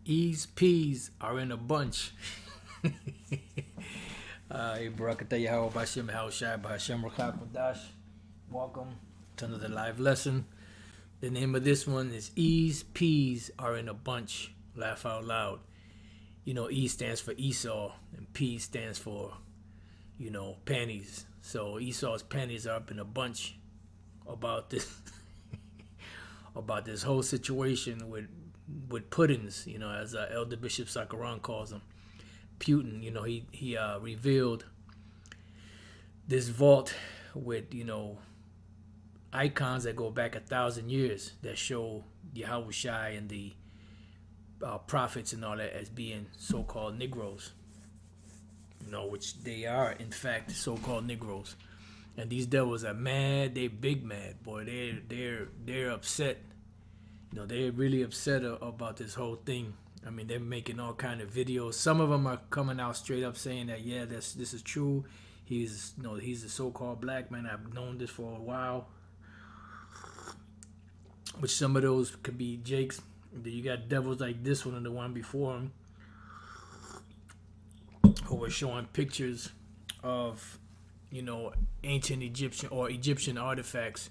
E's peas are in a bunch. Hey, Barakatah Yahweh Bashem Haushai Bahashem Rakakwadash. Welcome to another live lesson. The name of this one is E's peas are in a bunch. Laugh out loud. You know, E stands for Esau, and P stands for, panties. So Esau's panties are up in a bunch about this about this whole situation with puddings, as Elder Bishop Sakaran calls them. Putin, he revealed this vault with, icons that go back 1,000 years that show Yahweh Shai and the prophets and all that as being so-called Negroes, which they are, in fact, so-called Negroes. And these devils are mad. They big mad, boy. They're upset. They're really upset about this whole thing. I mean, they're making all kind of videos. Some of them are coming out straight up saying that, yeah, this is true. He's a so-called black man. I've known this for a while. Which some of those could be Jake's. You got devils like this one and the one before him, who were showing pictures of, ancient Egyptian artifacts.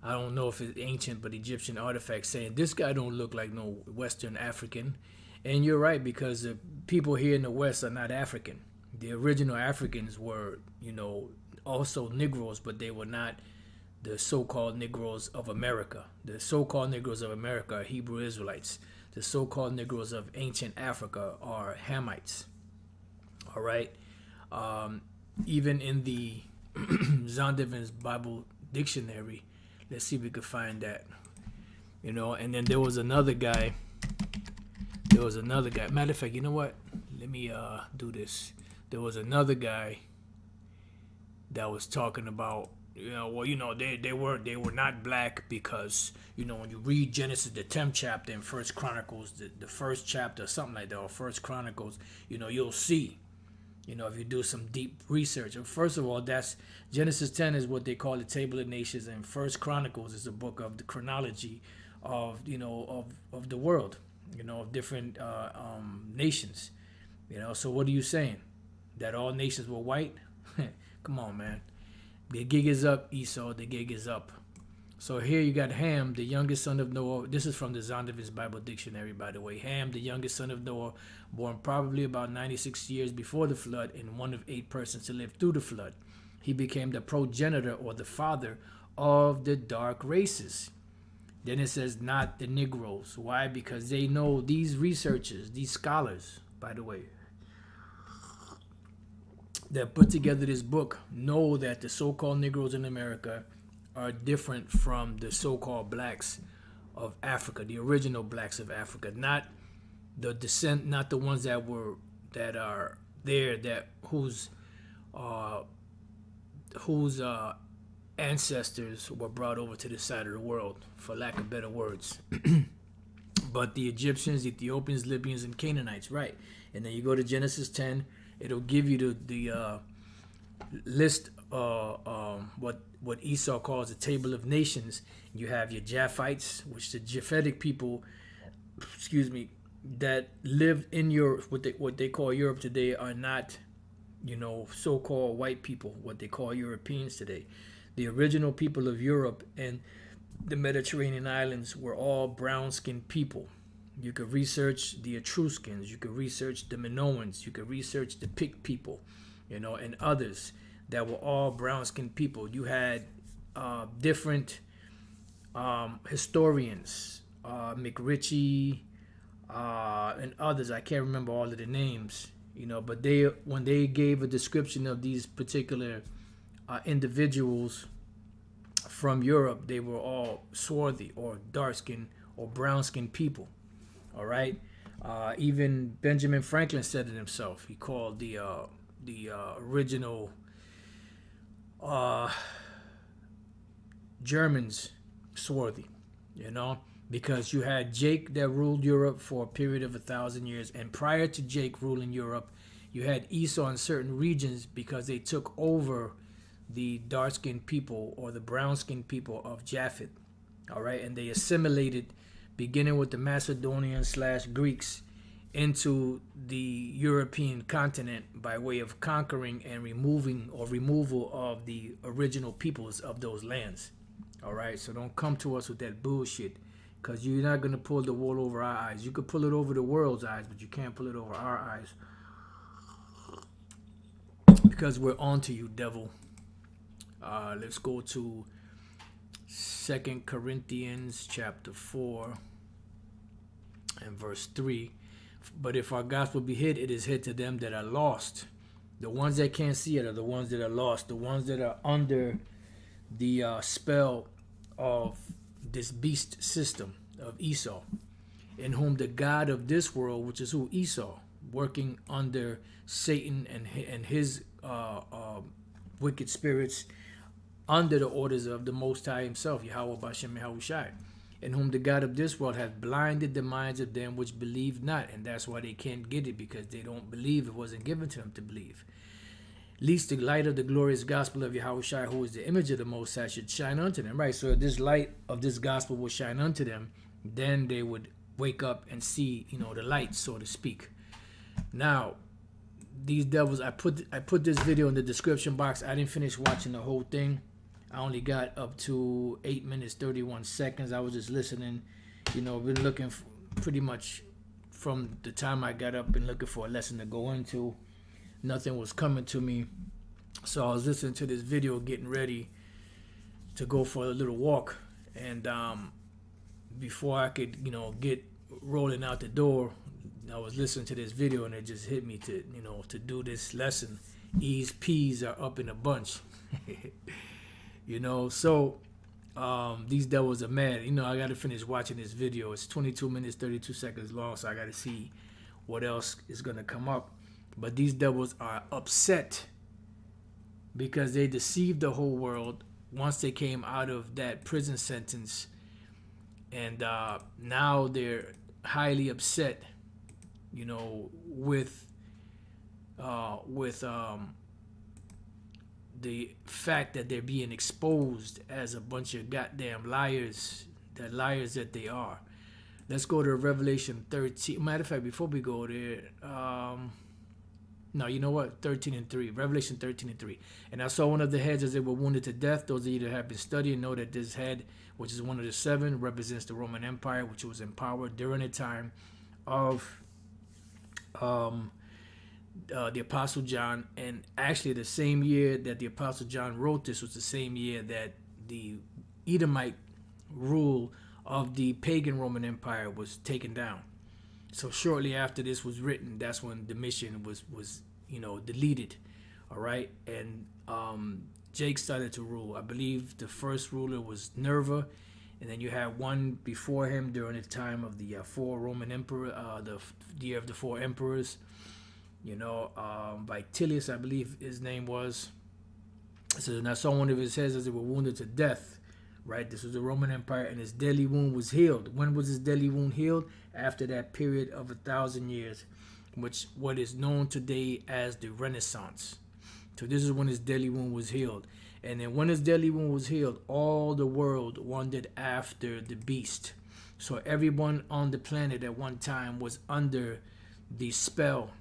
I don't know if it's ancient, but Egyptian artifacts saying this guy don't look like no Western African. And you're right, because the people here in the West are not African. The original Africans were, also Negroes, but they were not the so-called Negroes of America. The so-called Negroes of America are Hebrew Israelites. The so-called Negroes of ancient Africa are Hamites. All right? Even in the Zondervan's Bible Dictionary, let's see if we could find that. And then there was another guy. Matter of fact, you know what? Let me do this. There was another guy that was talking about, they were not black because, when you read Genesis, the 10th chapter, and First Chronicles, the first chapter, something like that, or First Chronicles, you'll see, if you do some deep research. And first of all, that's Genesis 10 is what they call the Table of Nations, and First Chronicles is a book of the chronology of, of the world, of different nations. So what are you saying? That all nations were white? Come on, man. The gig is up, Esau. The gig is up. So here you got Ham, the youngest son of Noah. This is from the Zondervan's Bible Dictionary, by the way. Ham, the youngest son of Noah, born probably about 96 years before the flood, and one of 8 persons to live through the flood. He became the progenitor or the father of the dark races. Then it says not the Negroes. Why? Because they know, these researchers, these scholars, by the way, that put together this book know that the so-called Negroes in America are different from the so-called blacks of Africa, the original blacks of Africa, not the descent, not the ones that are there, that whose ancestors were brought over to this side of the world, for lack of better words. But the Egyptians, Ethiopians, Libyans, and Canaanites, right? And then you go to Genesis 10. It'll give you the list what Esau calls the table of nations. You have your Japhites, which the Japhetic people, that lived in Europe, what they call Europe today, are not, so-called white people, what they call Europeans today. The original people of Europe and the Mediterranean islands were all brown-skinned people. You could research the Etruscans, you could research the Minoans, you could research the Pict people, and others that were all brown-skinned people. You had different historians, McRitchie, and others. I can't remember all of the names, but when they gave a description of these particular individuals from Europe, they were all swarthy or dark-skinned or brown-skinned people. All right. Even Benjamin Franklin said it himself. He called the original Germans swarthy, because you had Jake that ruled Europe for a period of 1,000 years, and prior to Jake ruling Europe, you had Esau in certain regions because they took over the dark-skinned people or the brown-skinned people of Japhet. All right, and they assimilated beginning with the Macedonians slash Greeks, into the European continent by way of conquering and removal of the original peoples of those lands. All right, so don't come to us with that bullshit, because you're not going to pull the wool over our eyes. You could pull it over the world's eyes, but you can't pull it over our eyes, because we're on to you, devil. Let's go to 2 Corinthians chapter 4 and verse 3. But if our gospel be hid, it is hid to them that are lost. The ones that can't see it are the ones that are lost, the ones that are under the spell of this beast system of Esau, in whom the God of this world, which is who? Esau, working under Satan and his wicked spirits, under the orders of the Most High himself, Yahweh Bashem Yahushai, in whom the God of this world hath blinded the minds of them which believe not. And that's why they can't get it, because they don't believe. It wasn't given to them to believe. Least the light of the glorious gospel of Yahushai, who is the image of the Most High, should shine unto them. Right, so if this light of this gospel will shine unto them, then they would wake up and see, the light, so to speak. Now, these devils, I put this video in the description box. I didn't finish watching the whole thing. I only got up to 8 minutes 31 seconds. I was just listening. Been looking pretty much from the time I got up and looking for a lesson to go into. Nothing was coming to me, so I was listening to this video, getting ready to go for a little walk. And before I could, get rolling out the door, I was listening to this video, and it just hit me to do this lesson. E's P's are up in a bunch. So these devils are mad. I got to finish watching this video. It's 22 minutes 32 seconds long, so I got to see what else is going to come up. But these devils are upset because they deceived the whole world once they came out of that prison sentence, and now they're highly upset, with the fact that they're being exposed as a bunch of goddamn liars, the liars that they are. Let's go to Revelation 13. Matter of fact, before we go there, no, you know what? 13 and 3. Revelation 13 and 3. And I saw one of the heads as they were wounded to death. Those of you that have been studying know that this head, which is one of the seven, represents the Roman Empire, which was in power during the time of the Apostle John. And actually the same year that the Apostle John wrote this was the same year that the Edomite rule of the pagan Roman Empire was taken down. So shortly after this was written, that's when the mission was deleted. All right, and Jake started to rule. I believe the first ruler was Nerva, and then you had one before him during the time of the four Roman emperor, the year of the four emperors. Vitellius, I believe his name was. So and I saw one of his heads as they were wounded to death. Right, this was the Roman Empire, and his deadly wound was healed. When was his deadly wound healed? After that period of 1,000 years, which what is known today as the Renaissance. So this is when his deadly wound was healed. And then when his deadly wound was healed, all the world wandered after the beast. So everyone on the planet at one time was under the spell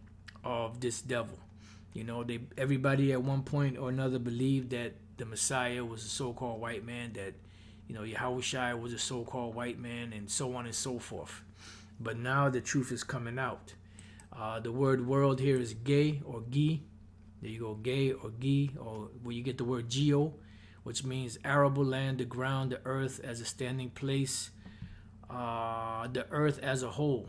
of this devil. Everybody at one point or another believed that the Messiah was a so-called white man, that Yahushua was a so-called white man, and so on and so forth. But now the truth is coming out. The word world here is gay or gi. There you go, gay or gi, or where you get the word geo, which means arable land, the ground, the earth as a standing place, the earth as a whole.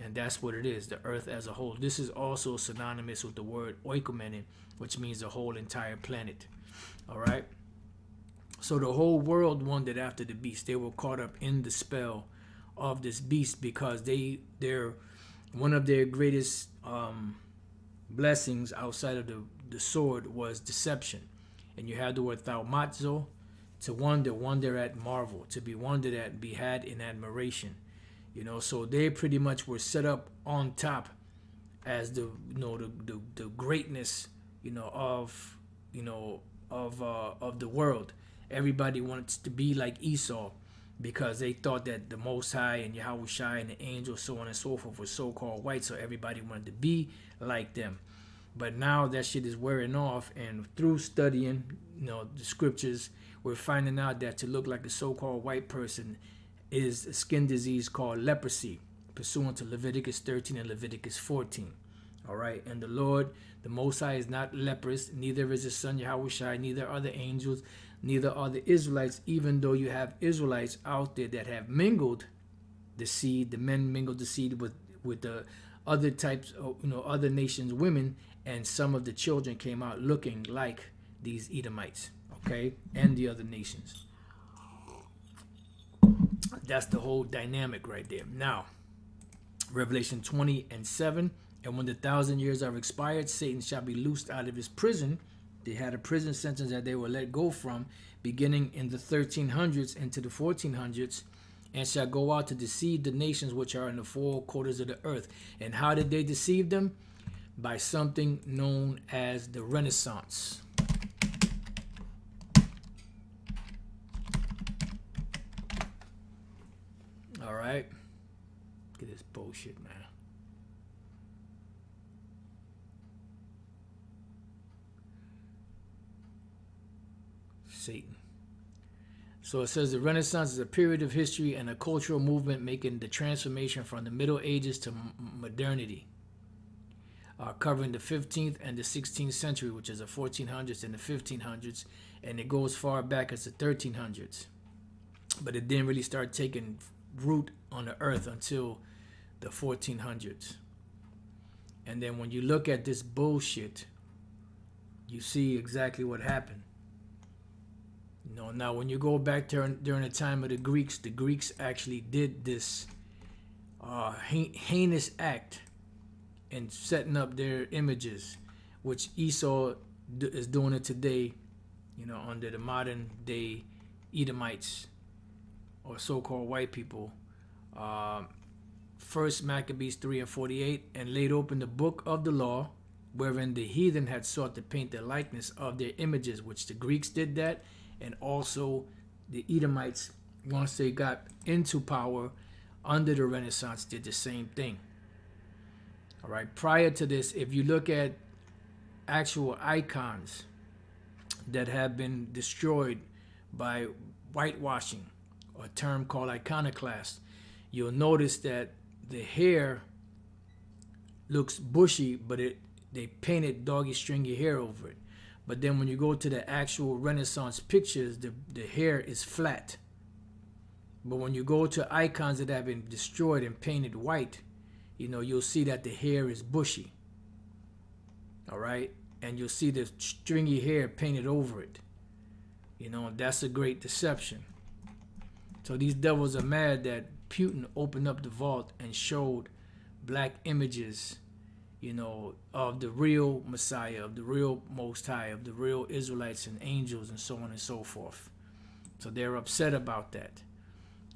And that's what it is, the earth as a whole. This is also synonymous with the word oikoumene, which means the whole entire planet. All right. So the whole world wandered after the beast. They were caught up in the spell of this beast because they're one of their greatest blessings outside of the sword was deception. And you have the word thaumazo, to wonder at, marvel, to be wondered at, be had in admiration. So they pretty much were set up on top as the greatness of the world. Everybody wants to be like Esau, because they thought that the Most High and Yahushua and the angels, so on and so forth, were so-called white, so everybody wanted to be like them. But now that shit is wearing off, and through studying, the scriptures, we're finding out that to look like a so-called white person is a skin disease called leprosy, pursuant to Leviticus 13 and Leviticus 14. All right, and the Lord, the Most High, is not leprous, neither is his son Yahushua, neither are the angels, neither are the Israelites, even though you have Israelites out there that have mingled the seed, the men mingled the seed with the other types of, other nations' women, and some of the children came out looking like these Edomites, okay, and the other nations. That's the whole dynamic right there. Now, Revelation 20:7, and when the 1,000 years are expired, Satan shall be loosed out of his prison. They had a prison sentence that they were let go from, beginning in the 1300s into the 1400s, and shall go out to deceive the nations which are in the four quarters of the earth. And how did they deceive them? By something known as the Renaissance. All right. Look at this bullshit, man. Satan. So it says the Renaissance is a period of history and a cultural movement making the transformation from the Middle Ages to modernity, covering the 15th and the 16th century, which is the 1400s and the 1500s, and it goes far back as the 1300s. But it didn't really start taking root on the earth until the 1400s. And then when you look at this bullshit, you see exactly what happened. Now when you go back during the time of the Greeks actually did this heinous act in setting up their images, which Esau is doing it today, under the modern day Edomites or so-called white people. First Maccabees 3:48, and laid open the book of the law, wherein the heathen had sought to paint the likeness of their images, which the Greeks did that, and also the Edomites, once they got into power under the Renaissance, did the same thing. All right. Prior to this, if you look at actual icons that have been destroyed by whitewashing, a term called iconoclast, you'll notice that the hair looks bushy, but they painted doggy stringy hair over it. But then when you go to the actual Renaissance pictures, the hair is flat. But when you go to icons that have been destroyed and painted white, you'll see that the hair is bushy. All right? And you'll see the stringy hair painted over it. That's a great deception. So these devils are mad that Putin opened up the vault and showed black images, of the real Messiah, of the real Most High, of the real Israelites and angels, and so on and so forth. So they're upset about that.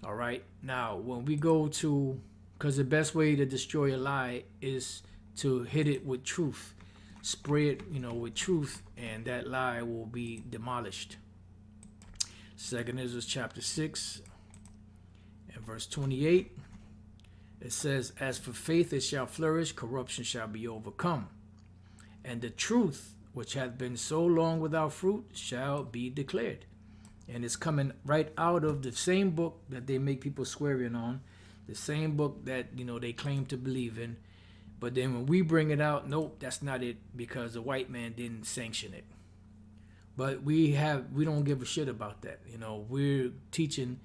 All right. Now, when we go to, because the best way to destroy a lie is to hit it with truth, spray it, with truth, and that lie will be demolished. 2 Israel chapter 6 and verse 28. It says, as for faith it shall flourish, corruption shall be overcome. And the truth, which hath been so long without fruit, shall be declared. And it's coming right out of the same book that they make people swearing on, the same book that, they claim to believe in. But then when we bring it out, nope, that's not it, because the white man didn't sanction it. But we don't give a shit about that. We're teaching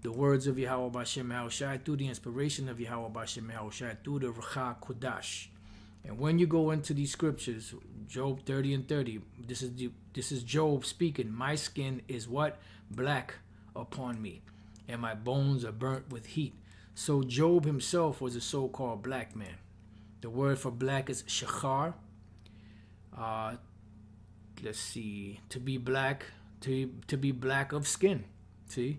the words of Yahweh B'Shem Yahushai through the inspiration of Yahweh B'Shem Yahushai through the Ruach Kodash. And when you go into these scriptures, Job 30:30, this is Job speaking. My skin is what? Black upon me, and my bones are burnt with heat. So Job himself was a so-called black man. The word for black is shachar. Let's see, to be black, to be black of skin. See?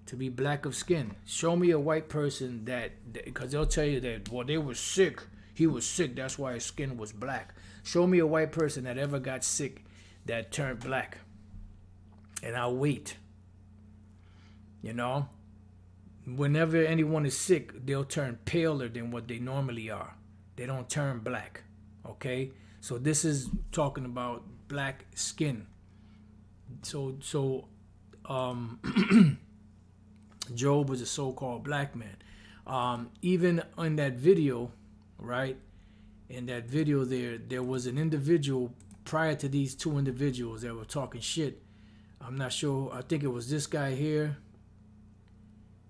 To be black of skin. Show me a white person because they'll tell you that, well, they were sick. He was sick. That's why his skin was black. Show me a white person that ever got sick that turned black. And I'll wait. whenever anyone is sick, they'll turn paler than what they normally are. They don't turn black. Okay? So this is talking about black skin. So Job was a so-called black man. Even in that video, right? In that video there was an individual prior to these two individuals that were talking shit. I'm not sure. I think it was this guy here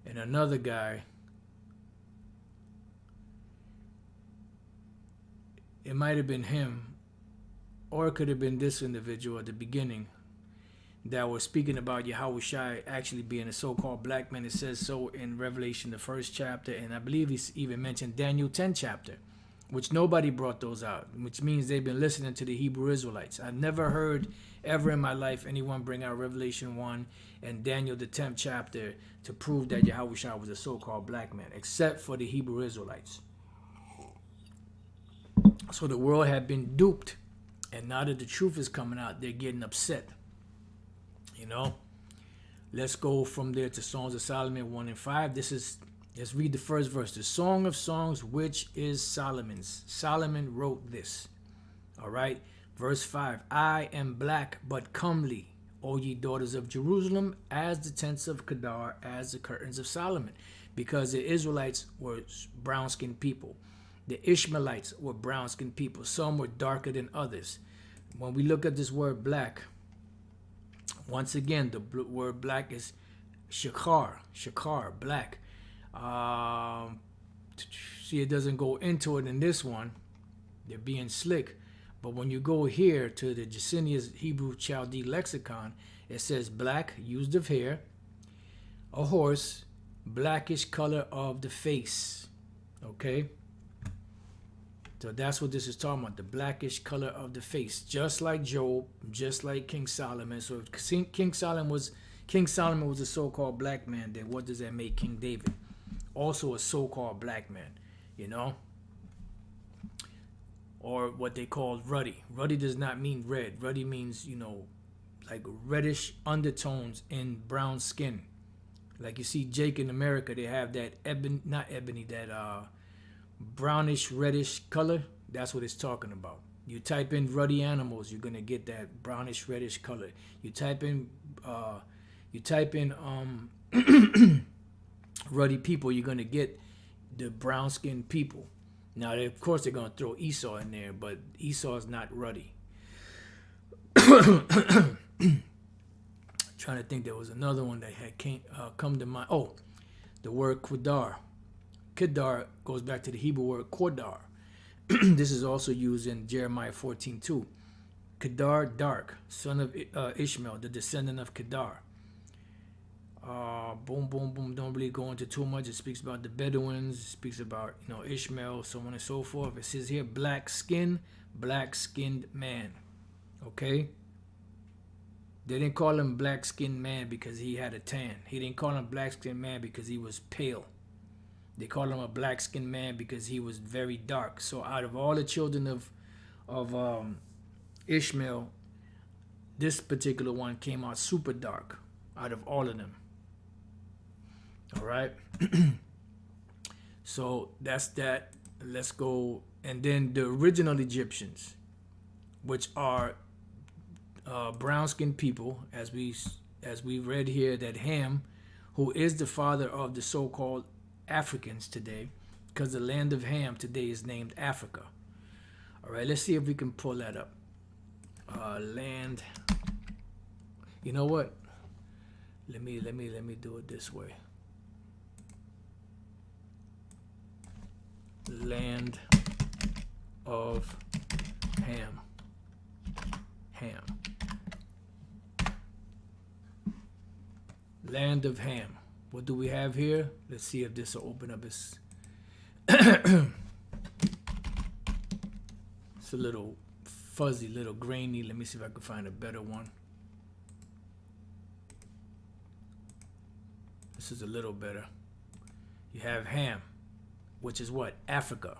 and another guy. It might have been him, or it could have been this individual at the beginning that was speaking about Yahushua actually being a so-called black man. It says so in Revelation, the 1st chapter, and I believe he's even mentioned Daniel 10 chapter, which nobody brought those out, which means they've been listening to the Hebrew Israelites. I've never heard ever in my life anyone bring out Revelation 1 and Daniel the 10th chapter to prove that Yahushua was a so-called black man, except for the Hebrew Israelites. So the world had been duped, and now that the truth is coming out, they're getting upset. You know, let's go from there to Songs of Solomon 1 and 5. Let's read the first verse. The Song of Songs, which is Solomon's. Solomon wrote this. All right. Verse 5. I am black but comely, O ye daughters of Jerusalem, as the tents of Kedar, as the curtains of Solomon. Because the Israelites were brown-skinned people. The Ishmaelites were brown-skinned people. Some were darker than others. When we look at this word black, once again, the word black is shakar, black. See, it doesn't go into it in this one. They're being slick. But when you go here to the Jacinius Hebrew Chaldee lexicon, it says black, used of hair, a horse, blackish color of the face. Okay? So that's what this is talking about, the blackish color of the face. Just like Job, just like King Solomon. So if King Solomon was a so-called black man, then what does that make King David? Also a so-called black man, you know? Or what they call ruddy. Ruddy does not mean red. Ruddy means, you know, like reddish undertones in brown skin. Like you see Jake in America, they have that brownish reddish color. That's what it's talking about. You type in ruddy animals, you're gonna get that brownish reddish color. You type in ruddy people, you're gonna get the brown skinned people. Now of course they're gonna throw Esau in there, but Esau is not ruddy. Trying to think, there was another one that had come to mind. Oh, the word Kedar. Kedar goes back to the Hebrew word Kodar. This is also used in Jeremiah 14:2. Kedar, dark, son of Ishmael, the descendant of Kedar. Boom. Don't really go into too much. It speaks about the Bedouins. It speaks about, you know, Ishmael, so on and so forth. It says here, black-skinned man. Okay? They didn't call him black-skinned man because he had a tan. He didn't call him black-skinned man because he was pale. They called him a black-skinned man because he was very dark. So out of all the children of Ishmael, this particular one came out super dark out of all of them. All right. So that's that. Let's go. And then the original Egyptians, which are brown-skinned people, as we read here, that Ham, who is the father of the so-called Africans today, because the land of Ham today is named Africa. All right, let's see if we can pull that up. Land. You know what? Let me do it this way. Land of Ham. Land of Ham. What do we have here? Let's see if this will open up its... It's a little fuzzy, little grainy. Let me see if I can find a better one. This is a little better. You have Ham, which is what? Africa.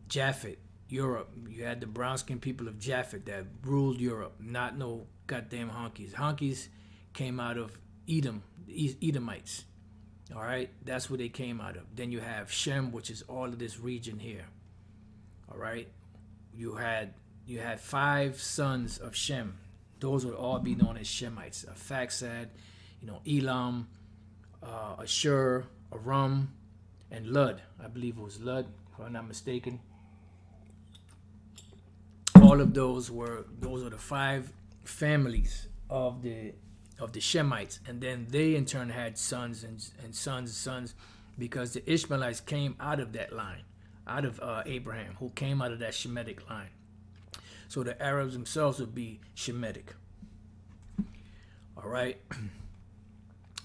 Japhet, Europe. You had the brown-skinned people of Japhet that ruled Europe, not no goddamn honkies. Honkies came out of Edom, the Edomites. All right, that's where they came out of. Then you have Shem, which is all of this region here. All right, you had five sons of Shem. Those would all be known as Shemites. Faxad, Elam, Ashur, Aram, and Lud. I believe it was Lud, if I'm not mistaken. All of those were the five families of the Shemites, and then they in turn had sons and sons, because the Ishmaelites came out of that line, out of Abraham, who came out of that Shemitic line. So the Arabs themselves would be Shemitic. All right.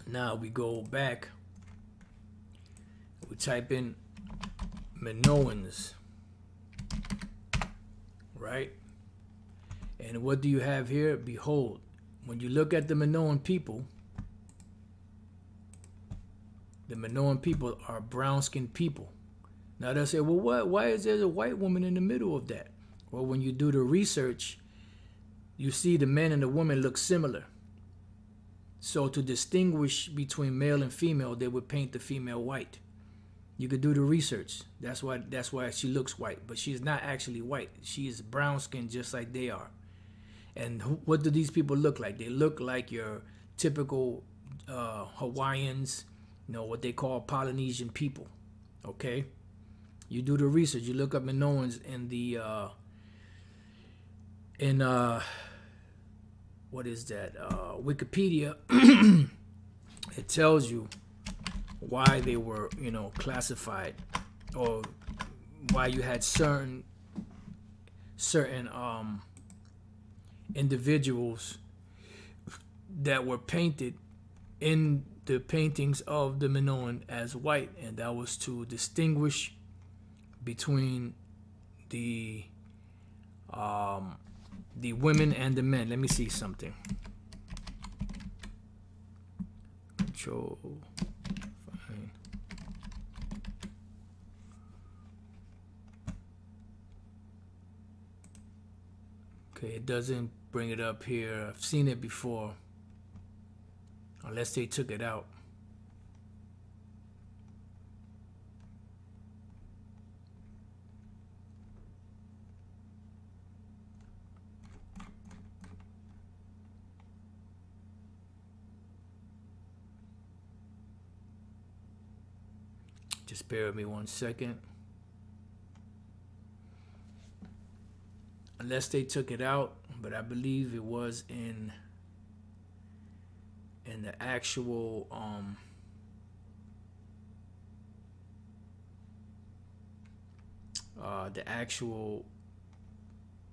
Now we go back. We type in Minoans. Right? And what do you have here? Behold, when you look at the Minoan people are brown-skinned people. Now they'll say, well, why is there a white woman in the middle of that? Well, when you do the research, you see the men and the women look similar. So to distinguish between male and female, they would paint the female white. You could do the research. That's why she looks white, but she's not actually white. She is brown skinned just like they are. And what do these people look like? They look like your typical Hawaiians, what they call Polynesian people. Okay? You do the research. You look up Minoans in the what is that? Wikipedia. It tells you why they were, classified, or why you had certain individuals that were painted in the paintings of the Minoan as white, and that was to distinguish between the women and the men. Let me see something. Control. Fine. Okay, it doesn't bring it up here. I've seen it before. Unless they took it out. Just bear with me 1 second. Unless they took it out, but I believe it was in the actual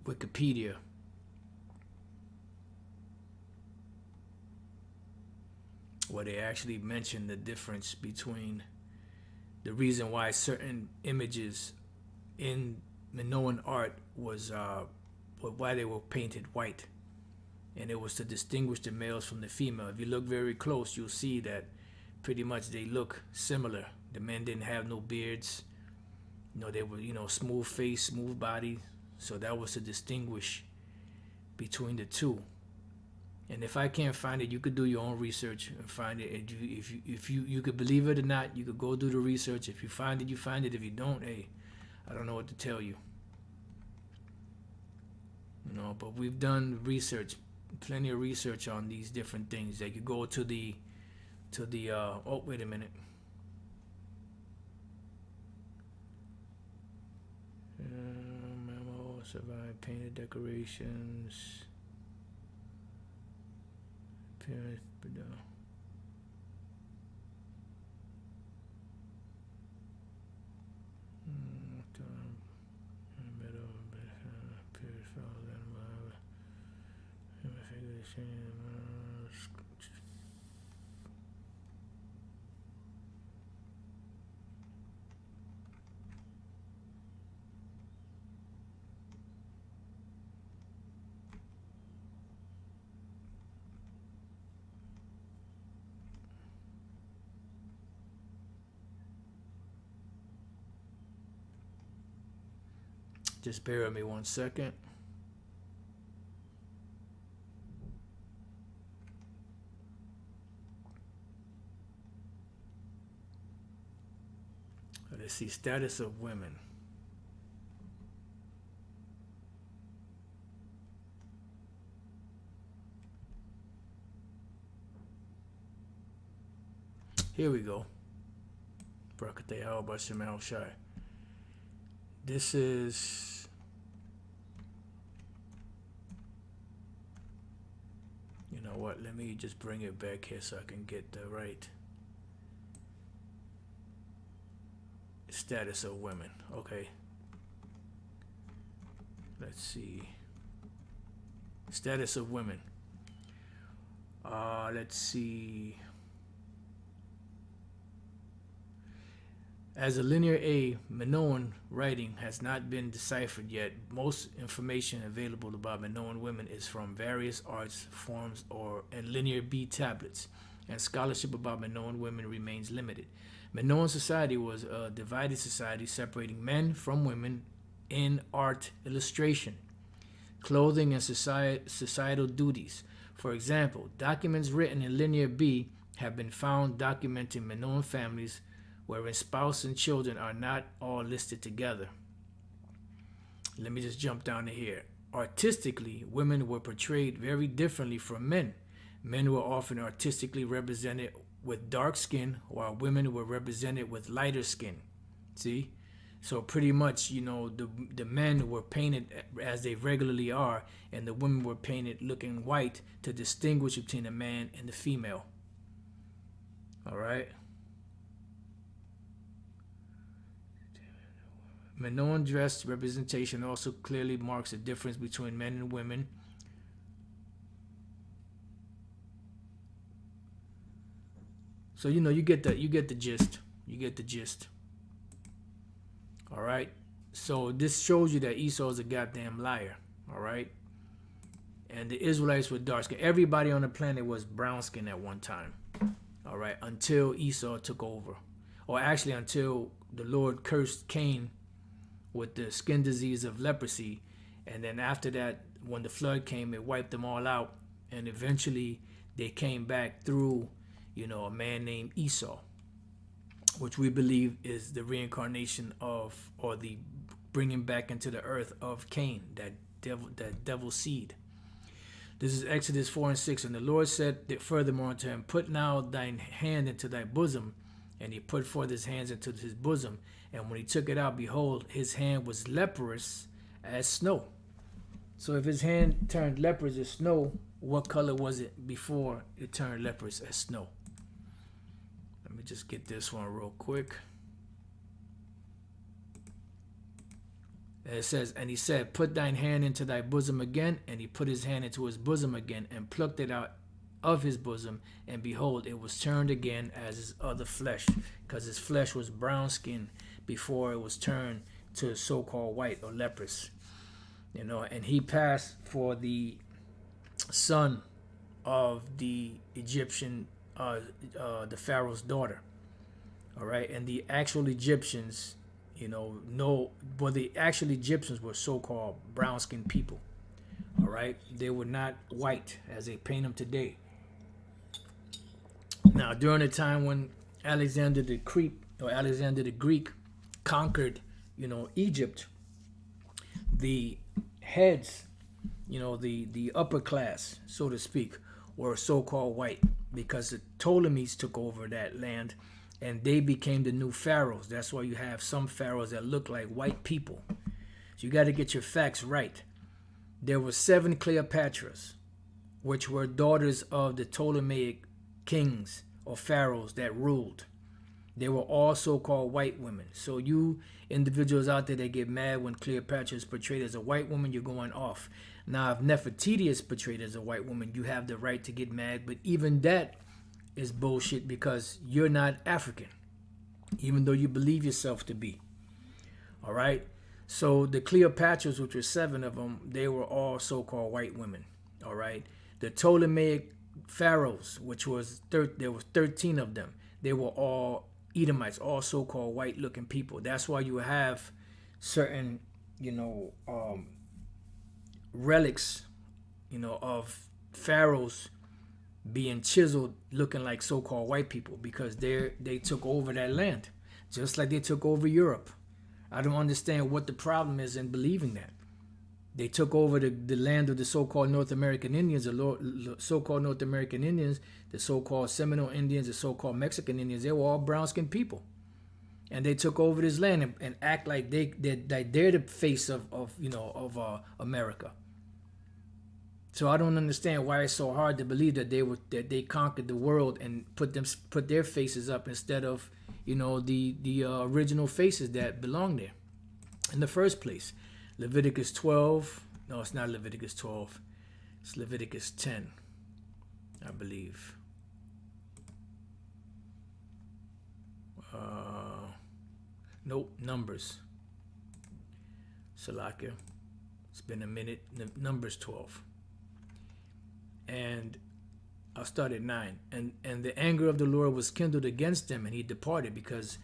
Wikipedia. Where they actually mentioned the difference between the reason why certain images in Minoan art was why they were painted white, and it was to distinguish the males from the female. If you look very close, you'll see that pretty much they look similar. The men didn't have no beards, they were smooth face, smooth body, so that was to distinguish between the two. And if I can't find it, you could do your own research and find it. And if you could believe it or not, you could go do the research. If you find it, you find it. If you don't, hey, I don't know what to tell you. But we've done research, plenty of research on these different things. They could go to the oh, wait a minute. Memo, survive, painted decorations. Appearance, just bear with me 1 second. Let's see, status of women. Here we go. Brakate Halba Shemal Shai. This is, you know what, let me just bring it back here so I can get the right status of women. Okay. Let's see. Status of women. Let's see. As a linear A, Minoan writing has not been deciphered yet. Most information available about Minoan women is from various arts forms and linear B tablets, and scholarship about Minoan women remains limited. Minoan society was a divided society separating men from women in art illustration, clothing, and societal duties. For example, documents written in linear B have been found documenting Minoan families wherein spouse and children are not all listed together. Let me just jump down to here. Artistically, women were portrayed very differently from men. Men were often artistically represented with dark skin, while women were represented with lighter skin. See? So pretty much, the men were painted as they regularly are, and the women were painted looking white to distinguish between the man and the female. All right? Minoan dress representation also clearly marks a difference between men and women. So you get the gist. You get the gist. All right. So this shows you that Esau is a goddamn liar. All right. And the Israelites were dark skinned. Everybody on the planet was brown skinned at one time. All right. Until Esau took over, or actually until the Lord cursed Cain with the skin disease of leprosy, and then after that, when the flood came, it wiped them all out, and eventually they came back through, a man named Esau, which we believe is the reincarnation of, or the bringing back into the earth of Cain, that devil seed. This is Exodus 4:6, and the Lord said furthermore unto him, Put now thine hand into thy bosom. And he put forth his hands into his bosom, and when he took it out, behold, his hand was leprous as snow. So if his hand turned leprous as snow, what color was it before it turned leprous as snow? Let me just get this one real quick. And it says, and he said, Put thine hand into thy bosom again. And he put his hand into his bosom again, and plucked it out of his bosom, and behold, it was turned again as his other flesh, because his flesh was brown skin before it was turned to so-called white or leprous. And he passed for the son of the Egyptian, the Pharaoh's daughter. All right, and the actual Egyptians, the actual Egyptians were so-called brown-skinned people. All right, they were not white as they paint them today. Now, during the time when Alexander the Greek conquered, Egypt, the heads, the upper class, so to speak, were so-called white, because the Ptolemies took over that land, and they became the new pharaohs. That's why you have some pharaohs that look like white people. So you got to get your facts right. There were 7 Cleopatras, which were daughters of the Ptolemaic kings or pharaohs that ruled. They were all so-called white women. So you individuals out there that get mad when Cleopatra is portrayed as a white woman, you're going off. Now, if Nefertiti is portrayed as a white woman, you have the right to get mad. But even that is bullshit, because you're not African, even though you believe yourself to be. All right? So the Cleopatras, which were 7 of them, they were all so-called white women. All right? The Ptolemaic pharaohs, which was there was 13 of them, they were all Edomites, all so-called white-looking people. That's why you have certain, relics, of pharaohs being chiseled, looking like so-called white people, because they took over that land. just like they took over Europe. I don't understand what the problem is in believing that. They took over the land of the so-called North American Indians, the so-called North American Indians, the so-called Seminole Indians, the so-called Mexican Indians. They were all brown-skinned people. And they took over this land and act like they're the face of America. So I don't understand why it's so hard to believe that they conquered the world and put their faces up instead of the original faces that belong there in the first place. Leviticus 12. No, it's not Leviticus 12. It's Leviticus 10, I believe. Nope, Numbers. Salakia. It's been a minute. Numbers 12. And I'll start at 9. And the anger of the Lord was kindled against them, and he departed, because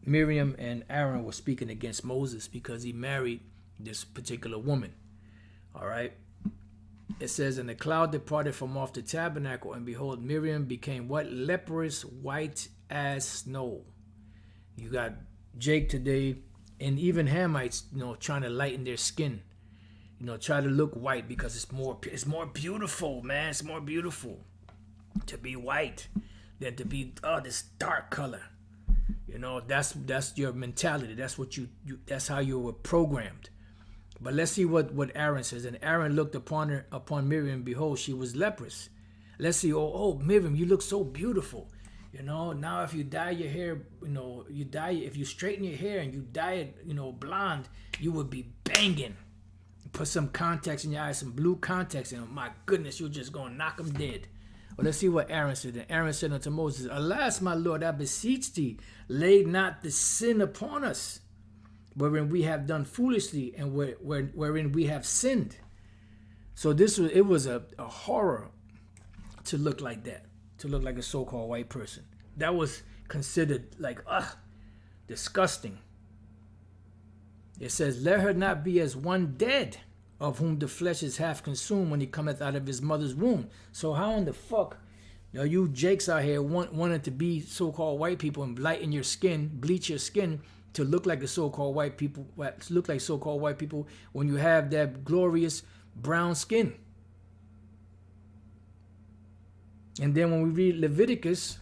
Miriam and Aaron were speaking against Moses because he married this particular woman. All right. It says, and the cloud departed from off the tabernacle, and behold, Miriam became what? Leprous, white as snow. You got Jake today, and even Hamites, trying to lighten their skin. Try to look white because it's more beautiful, man. It's more beautiful to be white than to be this dark color. That's your mentality. That's what you that's how you were programmed. But let's see what Aaron says. And Aaron looked upon Miriam, behold, she was leprous. Let's see. Oh, Miriam, you look so beautiful. Now if you dye your hair, if you straighten your hair and you dye it, blonde, you would be banging. Put some contacts in your eyes, some blue contacts in them. My goodness, you're just going to knock them dead. Well, let's see what Aaron said. And Aaron said unto Moses, alas, my Lord, I beseech thee, lay not the sin upon us, wherein we have done foolishly, and wherein we have sinned. So it was a horror to look like that, to look like a so-called white person. That was considered like, disgusting. It says, let her not be as one dead, of whom the flesh is half consumed when he cometh out of his mother's womb. So how in the fuck are you Jakes out here wanting to be so-called white people and lighten your skin, bleach your skin to look like so-called white people when you have that glorious brown skin? And then when we read Leviticus,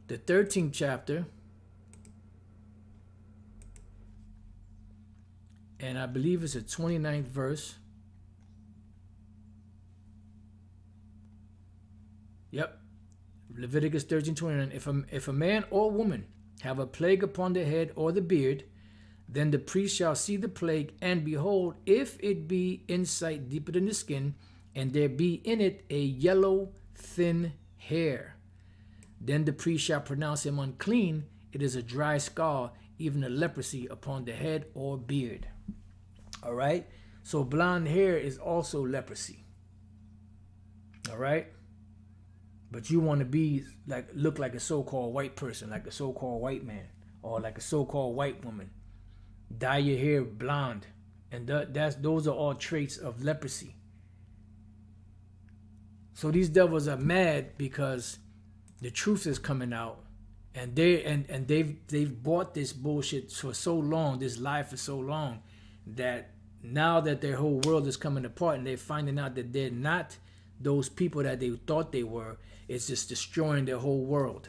the 13th chapter, and I believe it's the 29th verse. Yep. Leviticus 13:29. If a man or woman have a plague upon the head or the beard, then the priest shall see the plague, and behold, if it be in sight deeper than the skin, and there be in it a yellow thin hair, then the priest shall pronounce him unclean. It is a dry scar, even a leprosy upon the head or beard. All right. So blonde hair is also leprosy. All right. But you want to look like a so-called white person, like a so-called white man, or like a so-called white woman. Dye your hair blonde, and those are all traits of leprosy. So these devils are mad because the truth is coming out, and they've bought this bullshit for so long, this lie for so long, that now that their whole world is coming apart and they're finding out that they're not those people that they thought they were, it's just destroying their whole world.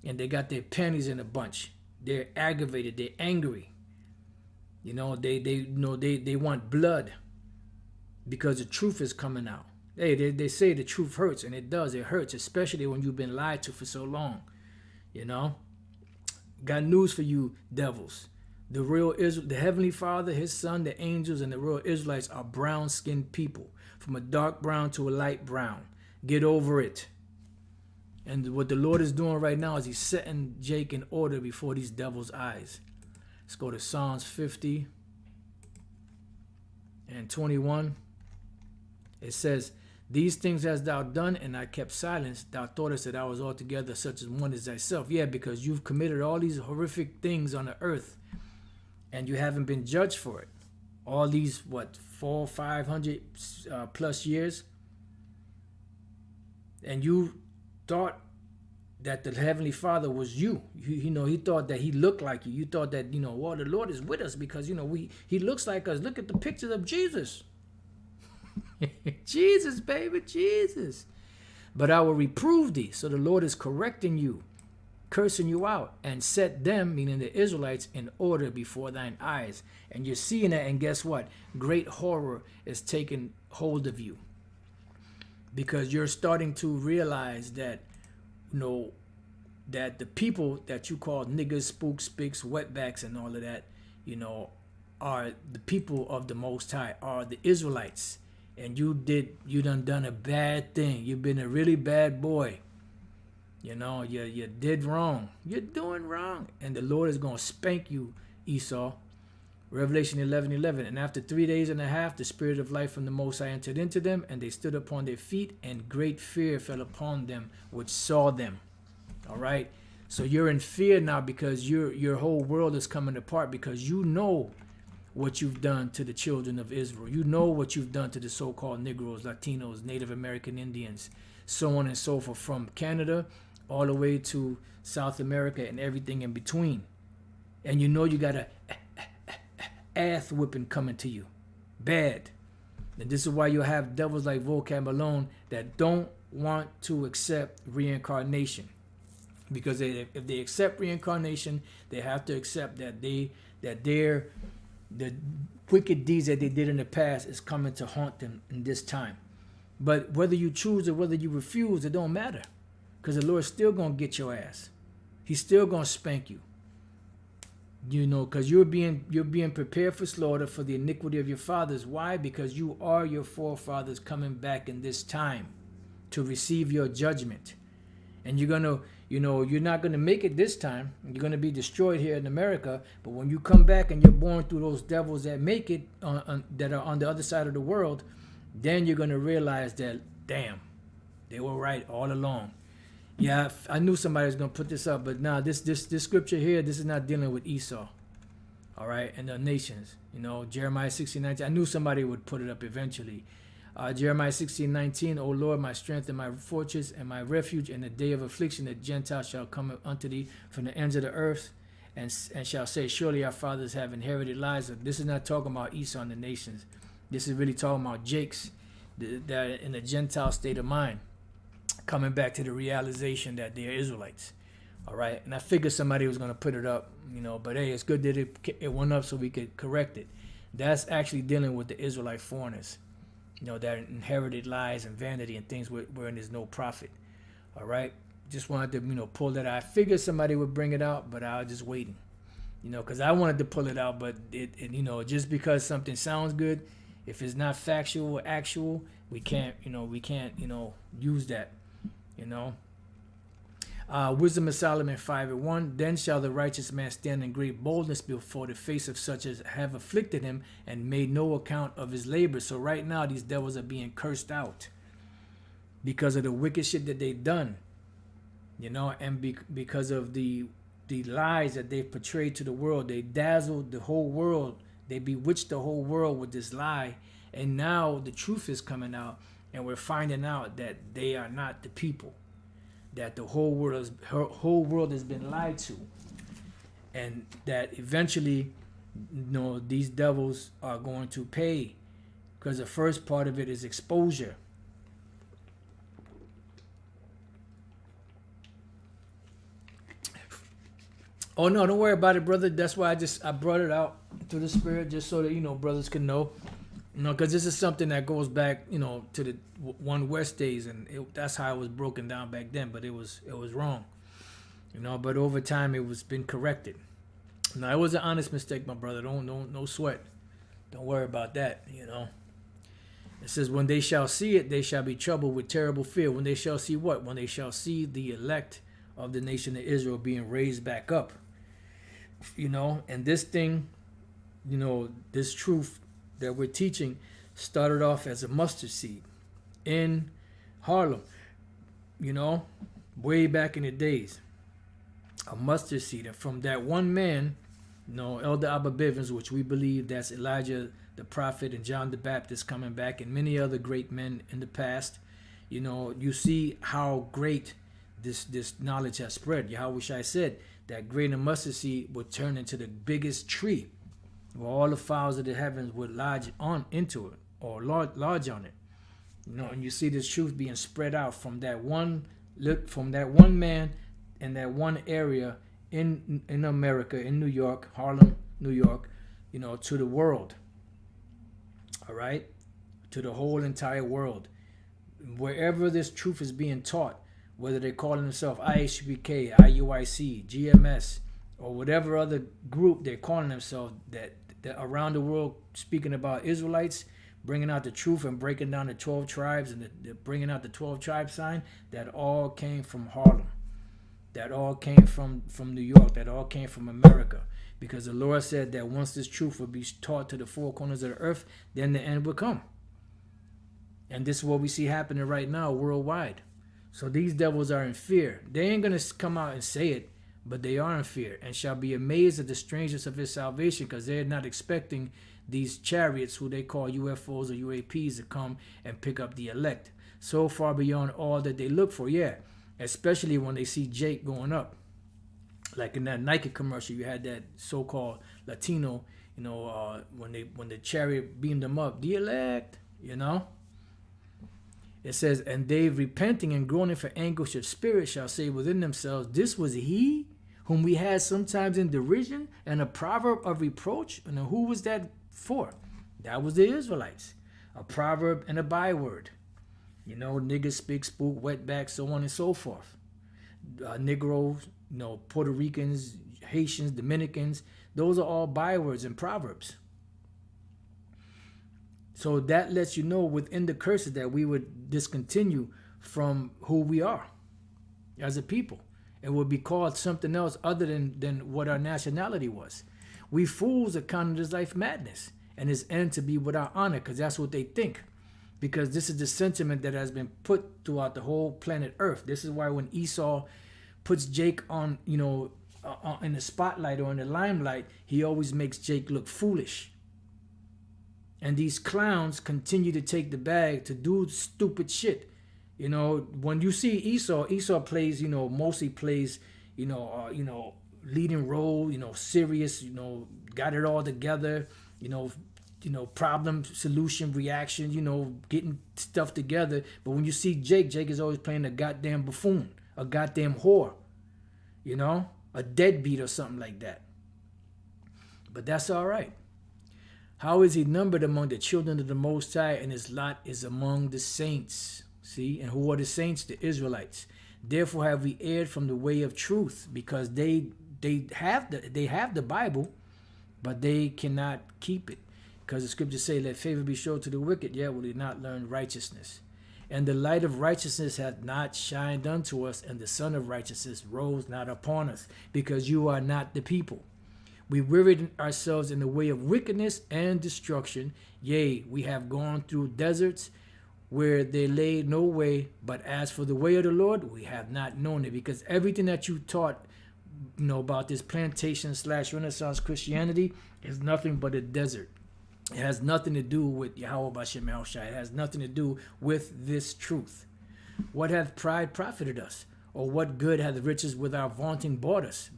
And they got their panties in a bunch. They're aggravated. They're angry. They want blood because the truth is coming out. They say the truth hurts, and it does. It hurts, especially when you've been lied to for so long. Got news for you, devils. The Heavenly Father, His Son, the angels, and the real Israelites are brown-skinned people, from a dark brown to a light brown. Get over it. And what the Lord is doing right now is He's setting Jake in order before these devils' eyes. Let's go to Psalms 50 and 21. It says, these things hast thou done, and I kept silence. Thou thoughtest that I was altogether such as one as thyself. Yeah, because you've committed all these horrific things on the earth, and you haven't been judged for it. All these, 500 plus years. And you thought that the Heavenly Father was you. He thought that he looked like you. You thought that, well, the Lord is with us because, he looks like us. Look at the pictures of Jesus. Jesus, baby, Jesus. But I will reprove thee. So the Lord is correcting you, cursing you out, and set them, meaning the Israelites, in order before thine eyes. And you're seeing that, and guess what? Great horror is taking hold of you. Because you're starting to realize that, that the people that you call niggas, spooks, spics, wetbacks, and all of that, are the people of the Most High, are the Israelites. And you done a bad thing. You've been a really bad boy. You did wrong. You're doing wrong. And the Lord is going to spank you, Esau. Revelation 11:11. And after 3 days and a half, the Spirit of life from the Most High entered into them, and they stood upon their feet, and great fear fell upon them which saw them. All right? So you're in fear now because your whole world is coming apart because you know what you've done to the children of Israel. You know what you've done to the so-called Negroes, Latinos, Native American Indians, so on and so forth, from Canada all the way to South America and everything in between. And you got a ass whipping coming to you. Bad. And this is why you have devils like Vocab Malone that don't want to accept reincarnation. Because if they accept reincarnation, they have to accept that the wicked deeds that they did in the past is coming to haunt them in this time. But whether you choose or whether you refuse, it don't matter. Because the Lord's still going to get your ass. He's still going to spank you. Because you're being prepared for slaughter for the iniquity of your fathers. Why? Because you are your forefathers coming back in this time to receive your judgment. And you're going to, you're not going to make it this time. You're going to be destroyed here in America. But when you come back and you're born through those devils that make it, that are on the other side of the world, then you're going to realize that, damn, they were right all along. Yeah, I knew somebody was going to put this up, but nah, this scripture here, this is not dealing with Esau, all right, and the nations. Jeremiah 16:19, I knew somebody would put it up eventually. Jeremiah 16:19, O Lord, my strength and my fortress and my refuge in the day of affliction, the Gentiles shall come unto thee from the ends of the earth and shall say, surely our fathers have inherited lies. This is not talking about Esau and the nations. This is really talking about Jake's, that in the Gentile state of mind, coming back to the realization that they're Israelites. All right. And I figured somebody was going to put it up, but hey, it's good that it went up so we could correct it. That's actually dealing with the Israelite foreigners, that inherited lies and vanity and things wherein there's no profit. All right. Just wanted to, pull that out. I figured somebody would bring it out, but I was just waiting, because I wanted to pull it out, but it, just because something sounds good, if it's not factual or actual, we can't use that. Wisdom of Solomon 5:1. Then shall the righteous man stand in great boldness before the face of such as have afflicted him and made no account of his labor. So right now these devils are being cursed out because of the wicked shit that they've done, and because of the lies that they've portrayed to the world. They dazzled the whole world. They bewitched the whole world with this lie, and now the truth is coming out. And we're finding out that they are not the people, that the whole world has been lied to, and that eventually, these devils are going to pay, because the first part of it is exposure. Oh no, don't worry about it, brother. That's why I brought it out through the Spirit, just so that brothers can know. Because this is something that goes back, to the One West days, and that's how it was broken down back then. But it was wrong, But over time, it was been corrected. Now, it was an honest mistake, my brother. No sweat. Don't worry about that. It says, when they shall see it, they shall be troubled with terrible fear. When they shall see what? When they shall see the elect of the nation of Israel being raised back up. And this thing, this truth that we're teaching started off as a mustard seed in Harlem, way back in the days. A mustard seed. And from that one man, Elder Abba Bivens, which we believe that's Elijah the prophet and John the Baptist coming back, and many other great men in the past, you see how great this knowledge has spread. Yahushua said that grain of mustard seed would turn into the biggest tree, where all the fowls of the heavens would lodge on into it, or lodge on it. And you see this truth being spread out from that one man in that one area in America, in New York, Harlem, New York, to the world. All right? To the whole entire world. Wherever this truth is being taught, whether they're calling themselves IHBK, IUIC, GMS, or whatever other group they're calling themselves, that around the world speaking about Israelites, bringing out the truth and breaking down the 12 tribes and bringing out the 12 tribe sign, that all came from Harlem. That all came from New York. That all came from America. Because the Lord said that once this truth would be taught to the four corners of the earth, then the end would come. And this is what we see happening right now worldwide. So these devils are in fear. They ain't going to come out and say it, but they are in fear, and shall be amazed at the strangeness of his salvation, because they're not expecting these chariots, who they call UFOs or UAPs, to come and pick up the elect. So far beyond all that they look for, yeah. Especially when they see Jake going up. Like in that Nike commercial, you had that so-called Latino, when the chariot beamed them up, the elect, It says, and they repenting and groaning for anguish of spirit shall say within themselves, this was he whom we had sometimes in derision and a proverb of reproach. And who was that for? That was the Israelites. A proverb and a byword. Niggas, speak, spook, wetback, so on and so forth. Negroes, Puerto Ricans, Haitians, Dominicans, those are all bywords and proverbs. So that lets you know within the curses that we would discontinue from who we are as a people. It would be called something else other than what our nationality was. We fools are counting this life madness and its end to be without honor, because that's what they think. Because this is the sentiment that has been put throughout the whole planet Earth. This is why when Esau puts Jake on, in the spotlight or in the limelight, he always makes Jake look foolish. And these clowns continue to take the bag to do stupid shit. When you see Esau plays, mostly plays, leading role, serious, got it all together, problem, solution, reaction, getting stuff together. But when you see Jake is always playing a goddamn buffoon, a goddamn whore, a deadbeat or something like that. But that's all right. How is he numbered among the children of the Most High, and his lot is among the saints? See, and who are the saints? The Israelites. Therefore have we erred from the way of truth, because they have the Bible, but they cannot keep it. Because the scriptures say, let favor be shown to the wicked, yet will they not learn righteousness. And the light of righteousness hath not shined unto us, and the sun of righteousness rose not upon us, because you are not the people. We wearied ourselves in the way of wickedness and destruction. Yea, we have gone through deserts where there lay no way. But as for the way of the Lord, we have not known it. Because everything that you taught, about this plantation / Renaissance Christianity is nothing but a desert. It has nothing to do with Yahweh Bashem Yahushua. It has nothing to do with this truth. What hath pride profited us? Or what good hath riches with our vaunting brought us?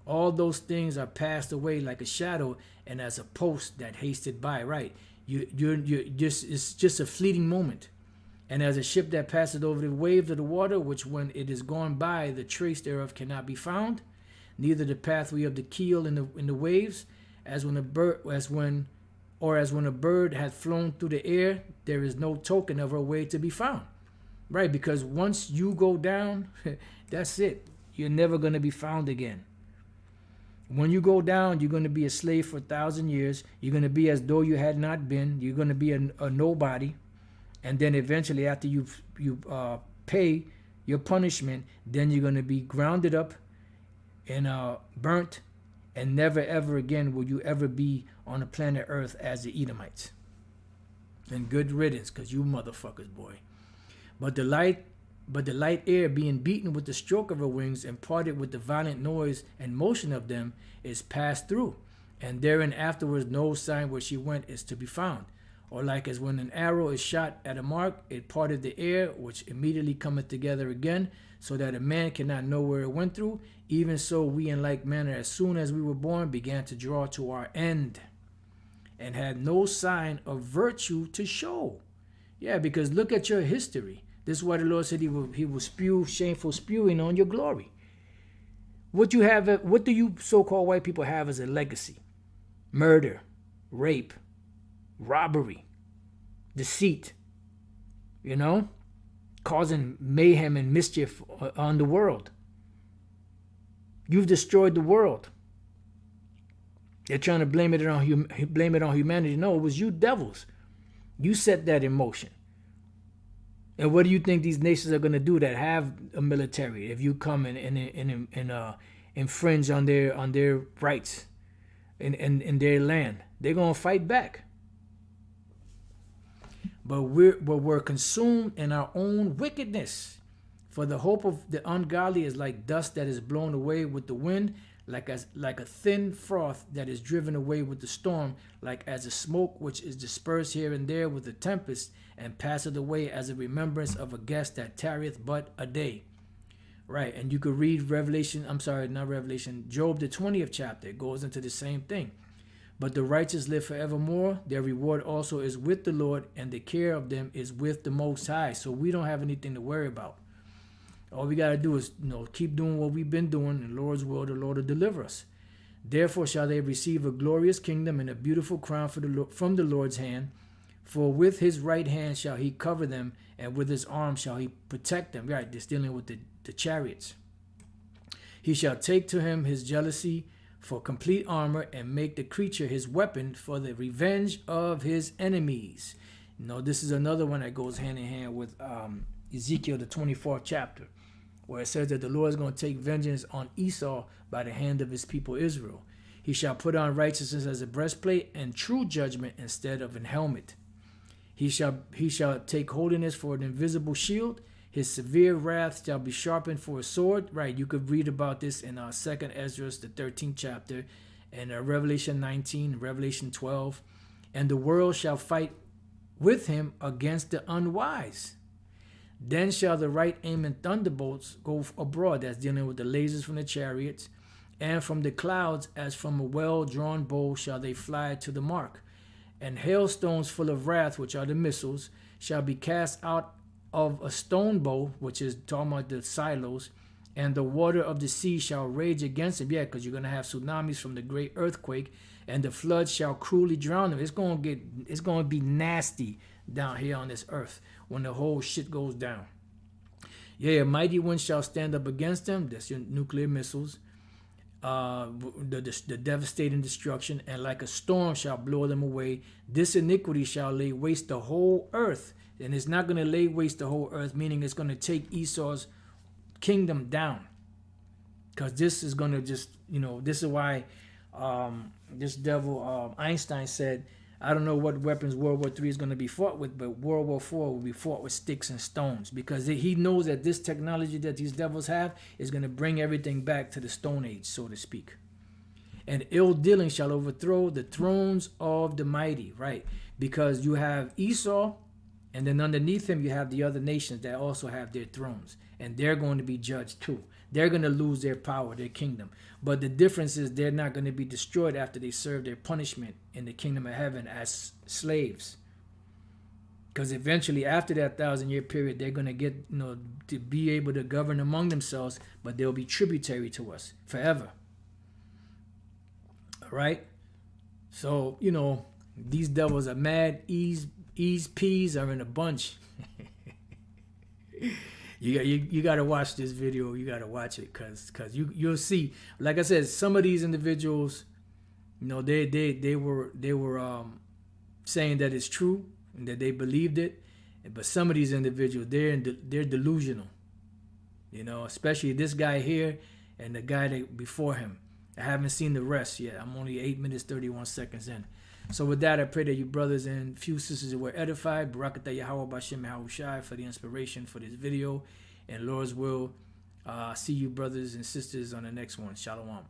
All those things are passed away like a shadow, and as a post that hasted by. Right? It's just a fleeting moment. And as a ship that passeth over the waves of the water, which when it is gone by, the trace thereof cannot be found, neither the pathway of the keel in the waves, as when a bird hath flown through the air, there is no token of her way to be found. Right? Because once you go down, that's it. You're never going to be found again. When you go down, you're going to be a slave for 1,000 years. You're going to be as though you had not been. You're going to be a nobody. And then eventually, after you pay your punishment, then you're going to be grounded up and burnt. And never, ever again will you ever be on the planet Earth as the Edomites. And good riddance, because you motherfuckers, boy. But the light air being beaten with the stroke of her wings and parted with the violent noise and motion of them is passed through, and therein afterwards no sign where she went is to be found. Or like as when an arrow is shot at a mark, it parted the air, which immediately cometh together again, so that a man cannot know where it went through. Even so we in like manner, as soon as we were born, began to draw to our end, and had no sign of virtue to show. Yeah, because look at your history. This is why the Lord said he will spew shameful spewing on your glory. What do you so-called white people have as a legacy? Murder, rape, robbery, deceit, causing mayhem and mischief on the world. You've destroyed the world. They're trying to blame it on humanity. No, it was you devils. You set that in motion. And what do you think these nations are going to do that have a military if you come and infringe on their rights in their land? They're going to fight back. But we're consumed in our own wickedness. For the hope of the ungodly is like dust that is blown away with the wind, like a thin froth that is driven away with the storm, like as a smoke which is dispersed here and there with the tempest, and passeth away as a remembrance of a guest that tarrieth but a day. Right, and you could read Job, the 20th chapter. It goes into the same thing. But the righteous live forevermore. Their reward also is with the Lord, and the care of them is with the Most High. So we don't have anything to worry about. All we got to do is, keep doing what we've been doing. In the Lord's will, the Lord will deliver us. Therefore shall they receive a glorious kingdom and a beautiful crown from the Lord's hand. For with his right hand shall he cover them, and with his arm shall he protect them. Right, this dealing with the chariots. He shall take to him his jealousy for complete armor, and make the creature his weapon for the revenge of his enemies. This is another one that goes hand in hand with Ezekiel, the 24th chapter, where it says that the Lord is going to take vengeance on Esau by the hand of his people Israel. He shall put on righteousness as a breastplate, and true judgment instead of an helmet. He shall take holiness for an invisible shield. His severe wrath shall be sharpened for a sword. Right, you could read about this in 2nd Ezra, the 13th chapter, and Revelation 19, Revelation 12. And the world shall fight with him against the unwise. Then shall the right aiming thunderbolts go abroad. That's dealing with the lasers from the chariots. And from the clouds, as from a well-drawn bow, shall they fly to the mark. And hailstones full of wrath, which are the missiles, shall be cast out of a stone bow, which is talking about the silos, and the water of the sea shall rage against him. Yeah, because you're going to have tsunamis from the great earthquake, and the flood shall cruelly drown them. It's going to be nasty down here on this earth when the whole shit goes down. Yeah, a mighty wind shall stand up against them. That's your nuclear missiles. The devastating destruction, and like a storm shall blow them away. This iniquity shall lay waste the whole earth. And it's not going to lay waste the whole earth, meaning it's going to take Esau's kingdom down. Because this is going to just, this is why this devil Einstein said, I don't know what weapons World War III is going to be fought with, but World War IV will be fought with sticks and stones. Because he knows that this technology that these devils have is going to bring everything back to the Stone Age, so to speak. And ill dealing shall overthrow the thrones of the mighty, right? Because you have Esau, and then underneath him, you have the other nations that also have their thrones. And they're going to be judged too. They're going to lose their power, their kingdom. But the difference is they're not going to be destroyed after they serve their punishment in the kingdom of heaven as slaves. Because eventually, after that 1,000-year period, they're going to get, to be able to govern among themselves, but they'll be tributary to us forever. All right? So, these devils are mad. Ease peas are in a bunch. You got to watch this video. You got to watch it because you'll see. Like I said, some of these individuals, they were saying that it's true and that they believed it, but some of these individuals, they're delusional. Especially this guy here and the guy that before him. I haven't seen the rest yet. I'm only 8 minutes 31 seconds in. So with that, I pray that you brothers and few sisters were edified. Barakatah Yahweh Bashem Yahushai for the inspiration for this video. And Lord's will, see you brothers and sisters on the next one. Shalom.